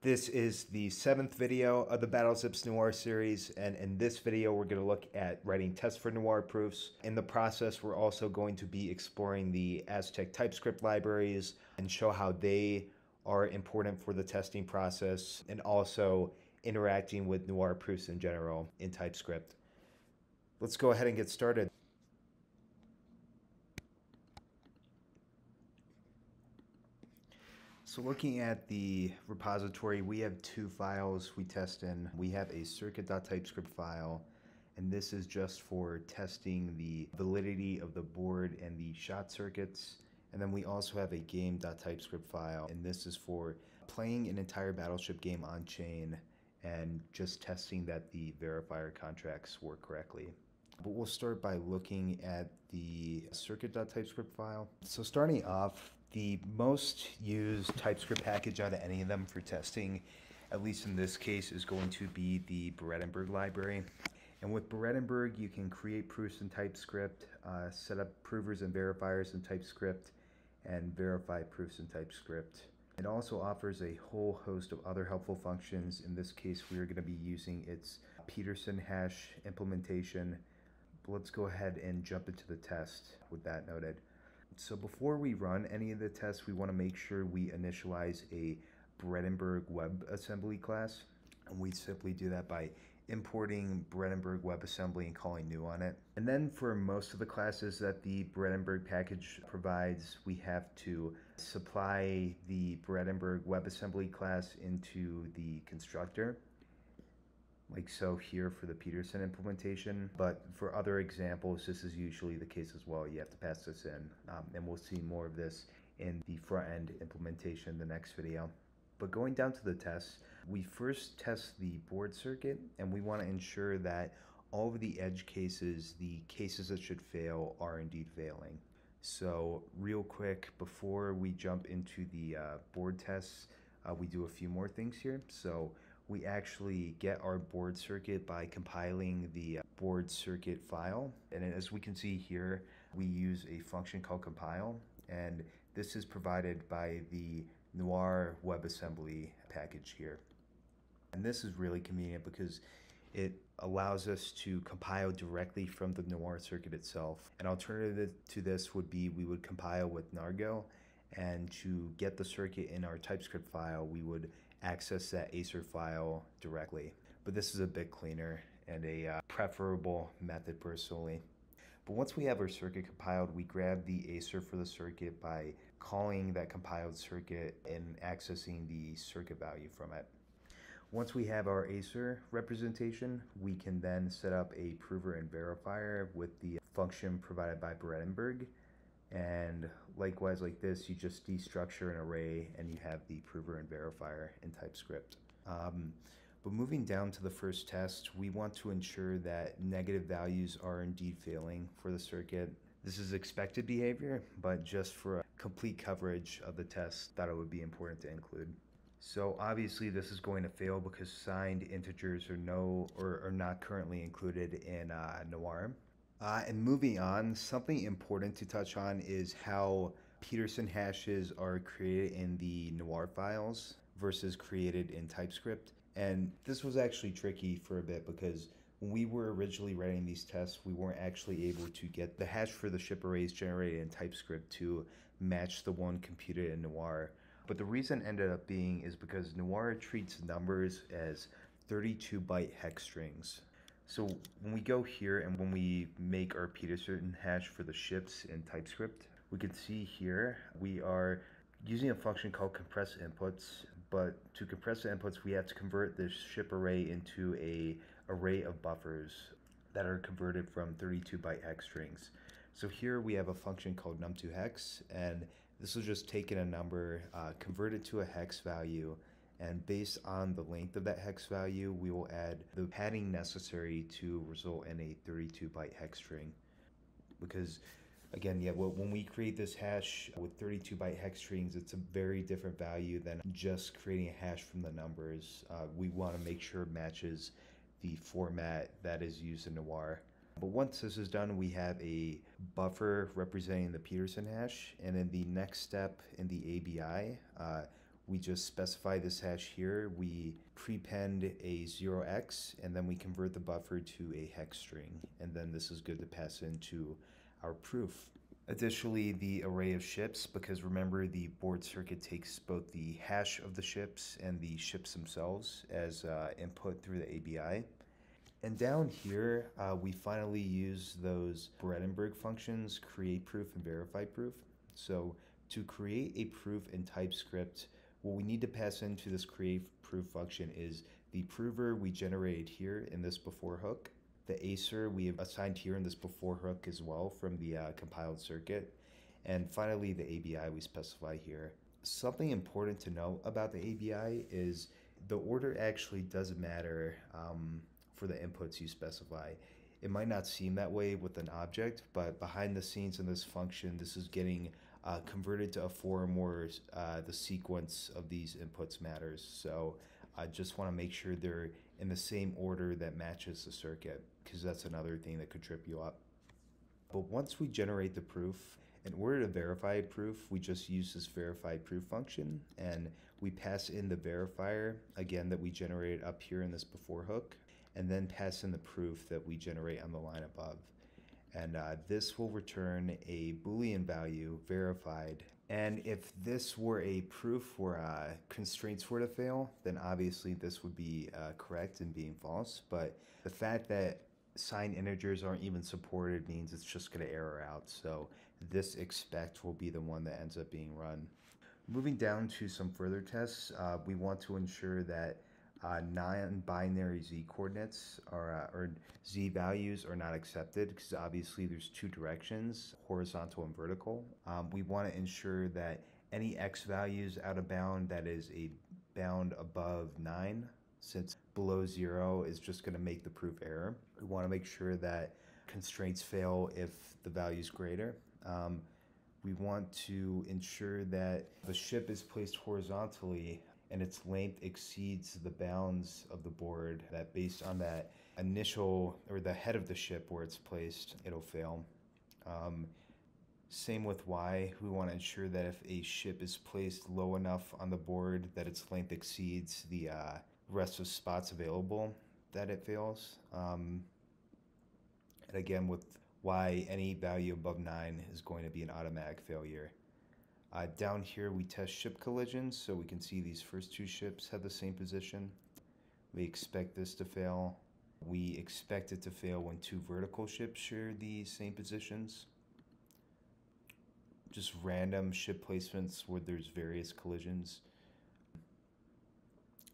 This is the 7th video of the Battlezips-Noir series, and in this video we're going to look at writing tests for Noir proofs. In the process, we're also going to be exploring the Aztec Typescript libraries and show how they are important for the testing process, and also interacting with Noir proofs in general in TypeScript. Let's go ahead and get started. So looking at the repository, we have two files we test in. We have a circuit.typescript file, and this is just for testing the validity of the board and the shot circuits. And then we also have a game.typescript file, and this is for playing an entire battleship game on chain and just testing that the verifier contracts work correctly. But we'll start by looking at the circuit.typescript file. So starting off, the most used TypeScript package out of any of them for testing, at least in this case, is going to be the Berettenberg library. And with Berettenberg, you can create proofs in TypeScript, set up provers and verifiers in TypeScript, and verify proofs in TypeScript. It also offers a whole host of other helpful functions. In this case, we are going to be using its Peterson hash implementation. But let's go ahead and jump into the test with that noted. So before we run any of the tests, we want to make sure we initialize a Berettenberg WebAssembly class. And we simply do that by importing Berettenberg WebAssembly and calling new on it. And then for most of the classes that the Berettenberg package provides, we have to supply the Berettenberg WebAssembly class into the constructor, like so here for the Peterson implementation. But for other examples, this is usually the case as well. You have to pass this in, and we'll see more of this in the front-end implementation in the next video. But going down to the tests, we first test the board circuit, and we want to ensure that all of the edge cases, the cases that should fail, are indeed failing. So real quick, before we jump into the board tests, we do a few more things here. So we actually get our board circuit by compiling the board circuit file. And as we can see here, we use a function called compile, and this is provided by the Noir WebAssembly package here. And this is really convenient because it allows us to compile directly from the Noir circuit itself. An alternative to this would be we would compile with Nargo, and to get the circuit in our TypeScript file, we would access that Acer file directly. But this is a bit cleaner and a preferable method personally. But once we have our circuit compiled, we grab the Acer for the circuit by calling that compiled circuit and accessing the circuit value from it. Once we have our Acer representation, we can then set up a prover and verifier with the function provided by Berettenberg. And likewise, like this, you just destructure an array and you have the prover and verifier in TypeScript. But moving down to the first test, we want to ensure that negative values are indeed failing for the circuit. This is expected behavior, but just for a complete coverage of the test, thought it would be important to include. So obviously this is going to fail because signed integers are not currently included in Noir. And moving on, something important to touch on is how Peterson hashes are created in the Noir files versus created in TypeScript. And this was actually tricky for a bit because when we were originally writing these tests, we weren't actually able to get the hash for the ship arrays generated in TypeScript to match the one computed in Noir. But the reason ended up being is because Noir treats numbers as 32-byte hex strings. So when we go here and when we make our Peterson hash for the ships in TypeScript, we can see here we are using a function called compress inputs, but to compress the inputs, we have to convert this ship array into an array of buffers that are converted from 32-byte hex strings. So here we have a function called num2hex, and this will just take in a number, convert it to a hex value, and based on the length of that hex value, we will add the padding necessary to result in a 32-byte hex string. Because again, when we create this hash with 32-byte hex strings, it's a very different value than just creating a hash from the numbers. We want to make sure it matches the format that is used in Noir. But once this is done, we have a buffer representing the Peterson hash, and in the next step in the ABI, we just specify this hash here. We prepend a 0x, and then we convert the buffer to a hex string. And then this is good to pass into our proof. Additionally, the array of ships, because remember the board circuit takes both the hash of the ships and the ships themselves as input through the ABI. And down here, we finally use those Brandenburg functions, create proof and verify proof. So to create a proof in TypeScript, what we need to pass into this create proof function is the prover we generated here in this before hook, the acer we have assigned here in this before hook as well from the compiled circuit, and finally the ABI we specify here. Something important to know about the ABI is the order actually doesn't matter for the inputs you specify. It might not seem that way with an object, but behind the scenes in this function, this is getting converted to a form where the sequence of these inputs matters. So I just want to make sure they're in the same order that matches the circuit, because that's another thing that could trip you up. But once we generate the proof, in order to verify a proof, we just use this verify proof function, and we pass in the verifier, again, that we generated up here in this before hook, and then pass in the proof that we generate on the line above. And this will return a Boolean value, verified. And if this were a proof where constraints were to fail, then obviously this would be correct and being false. But the fact that signed integers aren't even supported means it's just going to error out. So this expect will be the one that ends up being run. Moving down to some further tests, we want to ensure that non-binary z coordinates or z values are not accepted, because obviously there's two directions, horizontal and vertical. We want to ensure that any x values out of bound that is a bound above 9, since below 0 is just going to make the proof error. We want to make sure that constraints fail if the value is greater. We want to ensure that the ship is placed horizontally and its length exceeds the bounds of the board, that based on that initial, or the head of the ship where it's placed, it'll fail. Same with Y, we want to ensure that if a ship is placed low enough on the board that its length exceeds the rest of spots available, that it fails. And again, with Y, any value above 9 is going to be an automatic failure. Down here we test ship collisions, so we can see these first two ships have the same position. We expect this to fail. We expect it to fail when two vertical ships share the same positions. Just random ship placements where there's various collisions.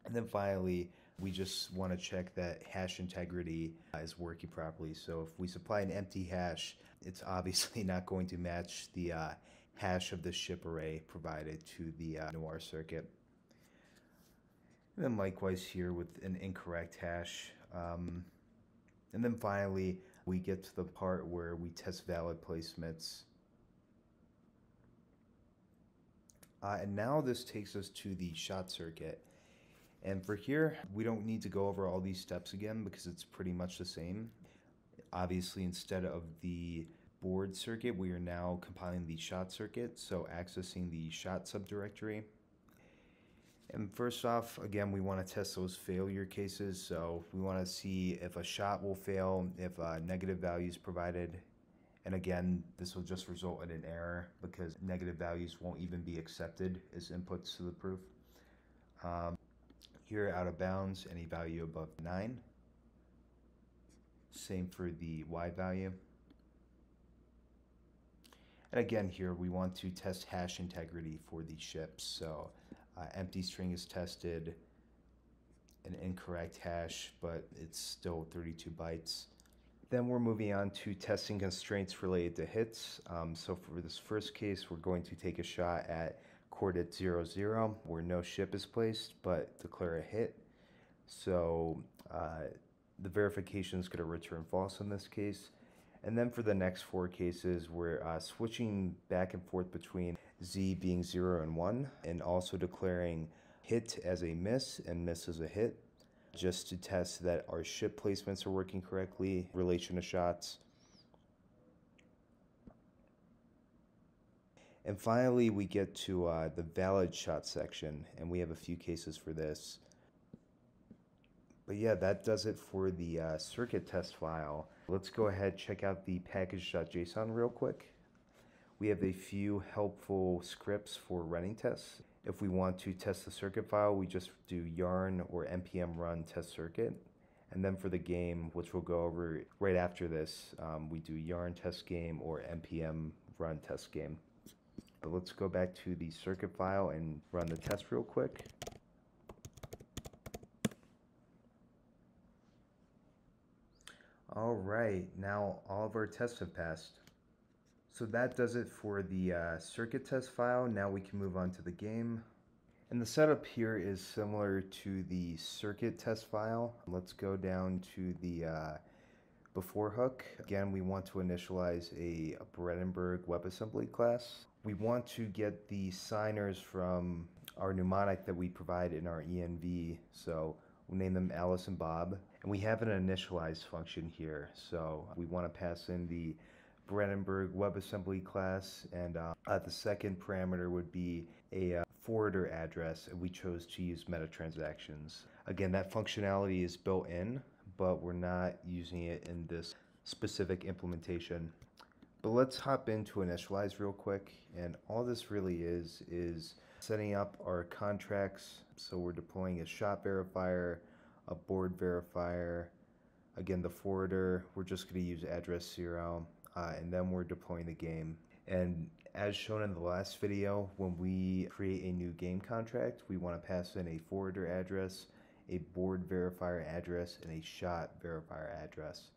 And then finally, we just want to check that hash integrity is working properly. So if we supply an empty hash, it's obviously not going to match the hash of the ship array provided to the Noir circuit. And then likewise here with an incorrect hash. And then finally, we get to the part where we test valid placements. And now this takes us to the shot circuit. And for here, we don't need to go over all these steps again because it's pretty much the same. Obviously, instead of the board circuit, we are now compiling the shot circuit, so accessing the shot subdirectory. And first off, again, we want to test those failure cases. So we want to see if a shot will fail, if negative values provided. And again, this will just result in an error because negative values won't even be accepted as inputs to the proof. Here, out of bounds, any value above 9. Same for the Y value. And again, here we want to test hash integrity for the ships. So empty string is tested, an incorrect hash, but it's still 32 bytes. Then we're moving on to testing constraints related to hits. So for this first case, we're going to take a shot at coordinate 0, 0, where no ship is placed, but declare a hit. So the verification is going to return false in this case. And then for the next 4 cases, we're switching back and forth between Z being 0 and 1, and also declaring hit as a miss and miss as a hit, just to test that our ship placements are working correctly in relation to shots. And finally, we get to the valid shot section, and we have a few cases for this. But yeah, that does it for the circuit test file. Let's go ahead, check out the package.json real quick. We have a few helpful scripts for running tests. If we want to test the circuit file, we just do yarn or npm run test circuit. And then for the game, which we'll go over right after this, we do yarn test game or npm run test game. But let's go back to the circuit file and run the test real quick. All right, now all of our tests have passed. So that does it for the circuit test file. Now we can move on to the game. And the setup here is similar to the circuit test file. Let's go down to the before hook. Again, we want to initialize a Brandenburg WebAssembly class. We want to get the signers from our mnemonic that we provide in our env. So we'll name them Alice and Bob. And we have an initialize function here. So we want to pass in the Brandenburg WebAssembly class, and the second parameter would be a forwarder address, and we chose to use meta-transactions. Again, that functionality is built in, but we're not using it in this specific implementation. But let's hop into initialize real quick, and all this really is setting up our contracts. So we're deploying a shot verifier, a board verifier, again the forwarder, we're just going to use address 0, and then we're deploying the game. And as shown in the last video, when we create a new game contract, we want to pass in a forwarder address, a board verifier address, and a shot verifier address.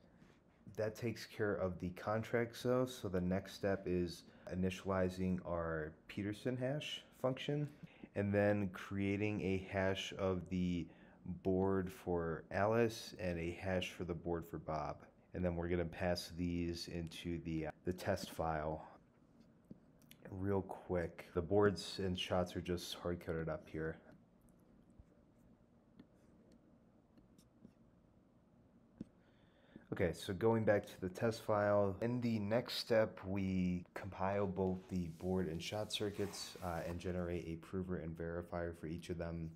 That takes care of the contracts though, so the next step is initializing our Peterson hash function, and then creating a hash of the board for Alice and a hash for the board for Bob. And then we're going to pass these into the test file. Real quick, the boards and shots are just hard-coded up here. Okay, so going back to the test file, in the next step, we compile both the board and shot circuits and generate a prover and verifier for each of them.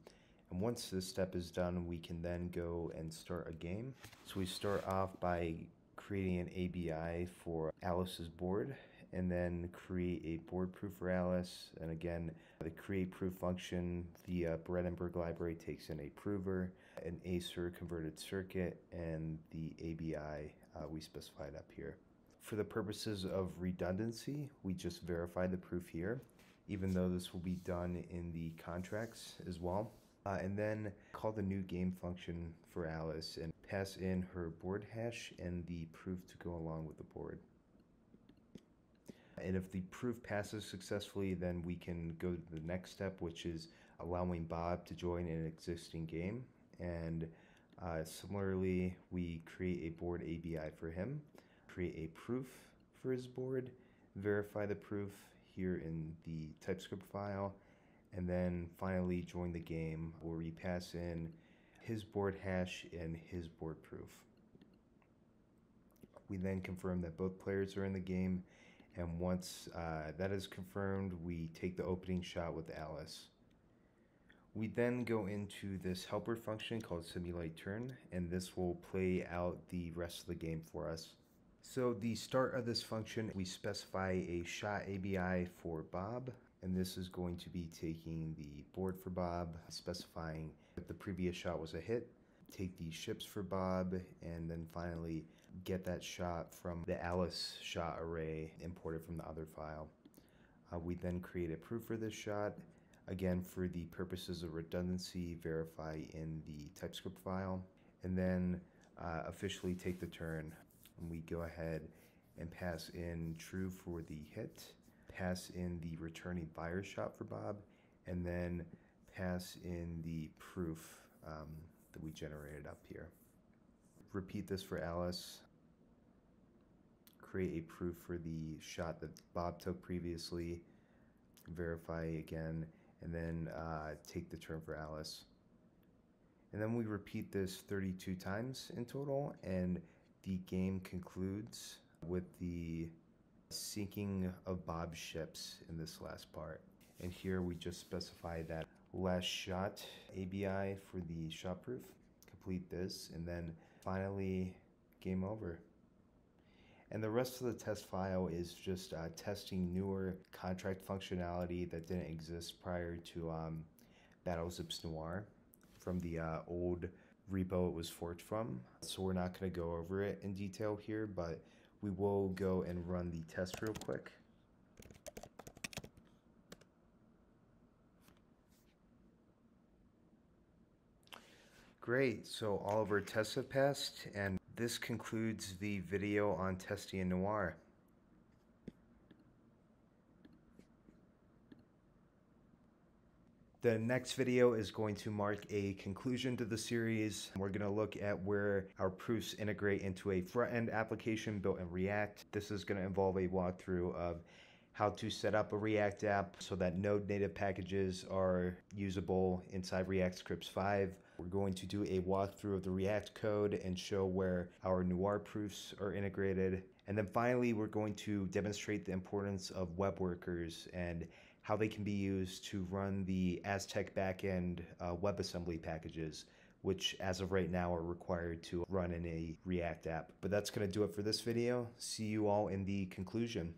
And once this step is done, we can then go and start a game. So we start off by creating an ABI for Alice's board, and then create a board proof for Alice. And again, the create proof function, the Brandenburg library takes in a prover, an Acer converted circuit, and the ABI we specified up here. For the purposes of redundancy, we just verify the proof here, even though this will be done in the contracts as well. And then call the new game function for Alice and pass in her board hash and the proof to go along with the board. And if the proof passes successfully, then we can go to the next step, which is allowing Bob to join an existing game. And similarly, we create a board ABI for him, create a proof for his board, verify the proof here in the TypeScript file, and then finally join the game where we pass in his board hash and his board proof. We then confirm that both players are in the game, and once that is confirmed, we take the opening shot with Alice. We then go into this helper function called simulate turn, and this will play out the rest of the game for us. So the start of this function, we specify a shot ABI for Bob, and this is going to be taking the board for Bob, specifying that the previous shot was a hit, take the ships for Bob, and then finally get that shot from the Alice shot array imported from the other file. We then create a proof for this shot. Again, for the purposes of redundancy, verify in the TypeScript file, and then officially take the turn. And we go ahead and pass in true for the hit, pass in the returning buyer shot for Bob, and then pass in the proof that we generated up here. Repeat this for Alice. Create a proof for the shot that Bob took previously, verify again, and then take the turn for Alice. And then we repeat this 32 times in total, and the game concludes with the syncing of Bob's ships in this last part. And here we just specify that last shot ABI for the shot proof. Complete this, and then finally game over. And the rest of the test file is just testing newer contract functionality that didn't exist prior to BattleZips-Noir from the old repo it was forked from. So we're not going to go over it in detail here, but we will go and run the test real quick. Great, so all of our tests have passed, and this concludes the video on testing in Noir. The next video is going to mark a conclusion to the series. We're going to look at where our proofs integrate into a front-end application built in React. This is going to involve a walkthrough of how to set up a React app so that Node native packages are usable inside React Scripts 5. We're going to do a walkthrough of the React code and show where our Noir proofs are integrated. And then finally, we're going to demonstrate the importance of web workers and how they can be used to run the Aztec backend WebAssembly packages, which as of right now are required to run in a React app. But that's going to do it for this video. See you all in the conclusion.